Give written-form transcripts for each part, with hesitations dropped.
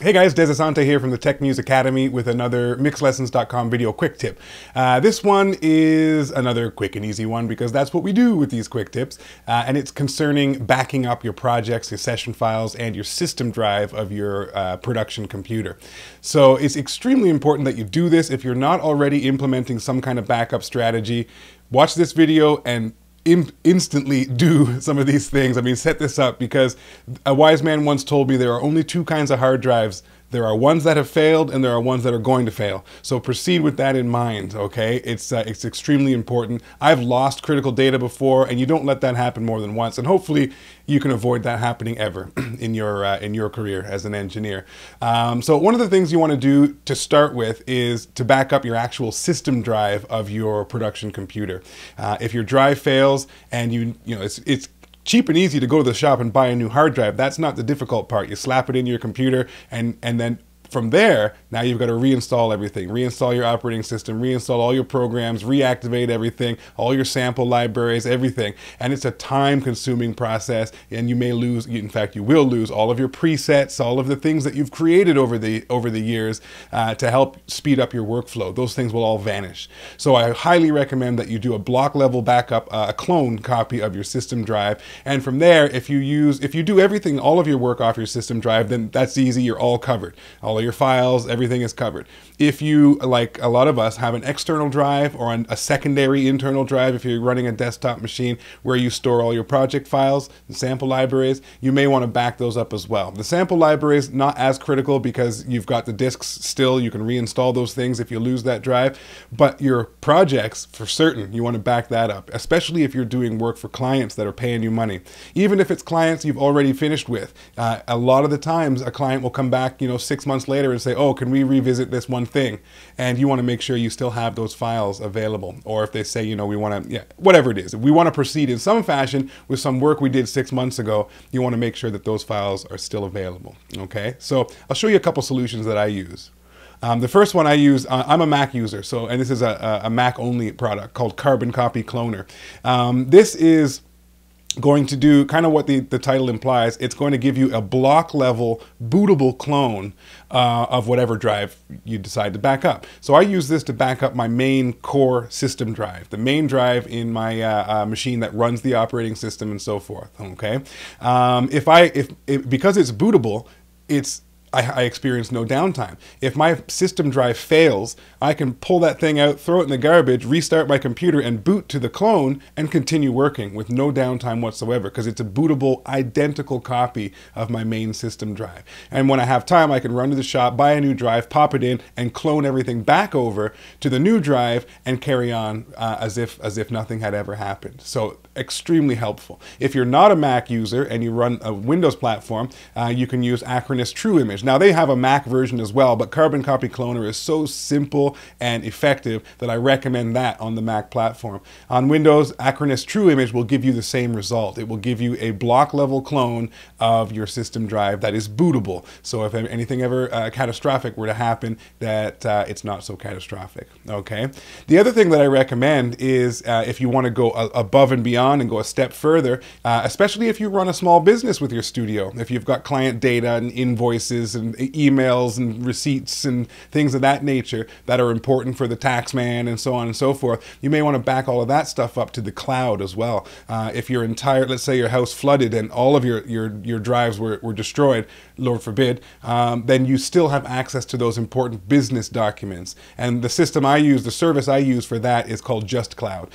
Hey guys, Des Asante here from the Tech News Academy with another mixlessons.com video quick tip. This one is another quick and easy one because that's what we do with these quick tips. And it's concerning backing up your projects, your session files, and your system drive of your production computer. So it's extremely important that you do this. If you're not already implementing some kind of backup strategy, watch this video and instantly do some of these things. I mean, set this up, because a wise man once told me there are only two kinds of hard drives. There are ones that have failed and there are ones that are going to fail. So proceed with that in mind, okay? It's extremely important. I've lost critical data before, and you don't let that happen more than once. And hopefully you can avoid that happening ever in your career as an engineer. So one of the things you want to do to start with is to back up your actual system drive of your production computer. If your drive fails and it's cheap and easy to go to the shop and buy a new hard drive. That's not the difficult part. You slap it in your computer, and then from there, now you've got to reinstall everything. Reinstall your operating system, reinstall all your programs, reactivate everything, all your sample libraries, everything. And it's a time-consuming process, and you may lose, in fact, you will lose all of your presets, all of the things that you've created over the years to help speed up your workflow. Those things will all vanish. So I highly recommend that you do a block-level backup, a clone copy of your system drive. And from there, if you do everything, all of your work off your system drive, then that's easy. You're all covered. All your files, everything is covered. If you, like a lot of us, have an external drive or a secondary internal drive, if you're running a desktop machine where you store all your project files and sample libraries, you may want to back those up as well. The sample libraries, not as critical because you've got the disks still. You can reinstall those things if you lose that drive. But your projects, for certain, you want to back that up, especially if you're doing work for clients that are paying you money. Even if it's clients you've already finished with, a lot of the times a client will come back, 6 months later and say, oh, can we revisit this one thing? And you want to make sure you still have those files available. Or if they say, we want to, whatever it is, if we want to proceed in some fashion with some work we did 6 months ago, you want to make sure that those files are still available. Okay, so I'll show you a couple solutions that I use. The first one I use, I'm a Mac user, and this is a Mac only product called Carbon Copy Cloner. This is going to do kind of what the title implies. It's going to give you a block level bootable clone of whatever drive you decide to back up. So I use this to back up my main core system drive, the main drive in my machine that runs the operating system and so forth. Okay, because it's bootable, I experience no downtime. If my system drive fails, I can pull that thing out, throw it in the garbage, restart my computer, and boot to the clone and continue working with no downtime whatsoever, because it's a bootable, identical copy of my main system drive. And when I have time, I can run to the shop, buy a new drive, pop it in, and clone everything back over to the new drive and carry on as if nothing had ever happened. So extremely helpful. If you're not a Mac user and you run a Windows platform, you can use Acronis True Image. Now they have a Mac version as well, but Carbon Copy Cloner is so simple and effective that I recommend that on the Mac platform. On Windows, Acronis True Image will give you the same result. It will give you a block level clone of your system drive that is bootable. So if anything ever catastrophic were to happen, that it's not so catastrophic. Okay. The other thing that I recommend is if you want to go above and beyond and go a step further, especially if you run a small business with your studio, if you've got client data and invoices and emails and receipts and things of that nature that are important for the tax man and so on and so forth, you may want to back all of that stuff up to the cloud as well. If your let's say your house flooded and all of your drives were destroyed, Lord forbid, then you still have access to those important business documents. And the system I use, the service I use for that is called JustCloud.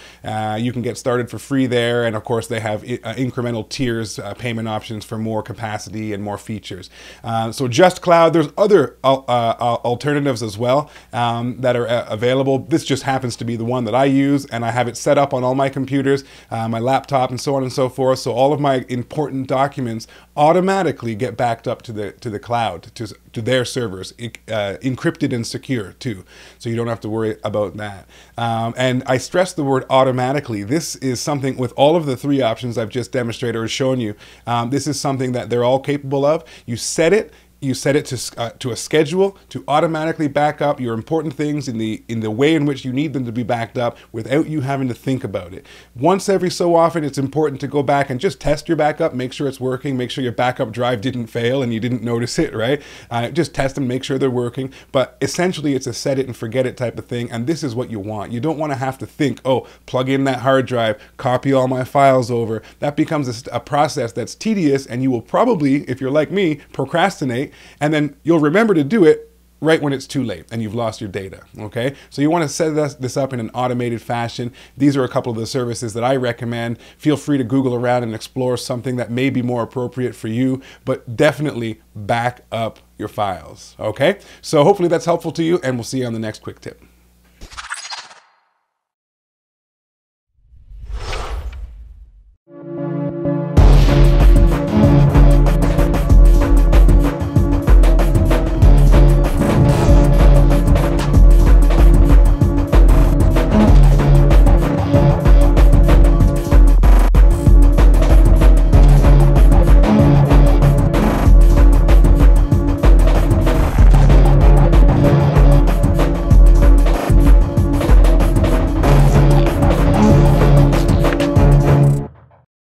You can get started for free there, and of course they have incremental tiers, payment options for more capacity and more features. So JustCloud, there's other alternatives as well that are available. This just happens to be the one that I use, and I have it set up on all my computers, my laptop, and so on and so forth. So all of my important documents automatically get backed up to the cloud, to their servers, encrypted and secure too. So you don't have to worry about that. And I stress the word automatically. This is something with all of the three options I've just demonstrated or shown you. This is something that they're all capable of. You set it, you set it to a schedule to automatically back up your important things in the way in which you need them to be backed up without you having to think about it. Once every so often, it's important to go back and just test your backup, make sure it's working, make sure your backup drive didn't fail and you didn't notice it, right? Just test them, make sure they're working. But essentially, it's a set it and forget it type of thing, and this is what you want. You don't want to have to think, oh, plug in that hard drive, copy all my files over. That becomes a process that's tedious, and you will probably, if you're like me, procrastinate, and then you'll remember to do it right when it's too late and you've lost your data, okay? So you want to set this up in an automated fashion. These are a couple of the services that I recommend. Feel free to Google around and explore something that may be more appropriate for you, but definitely back up your files, okay? So hopefully that's helpful to you, and we'll see you on the next quick tip.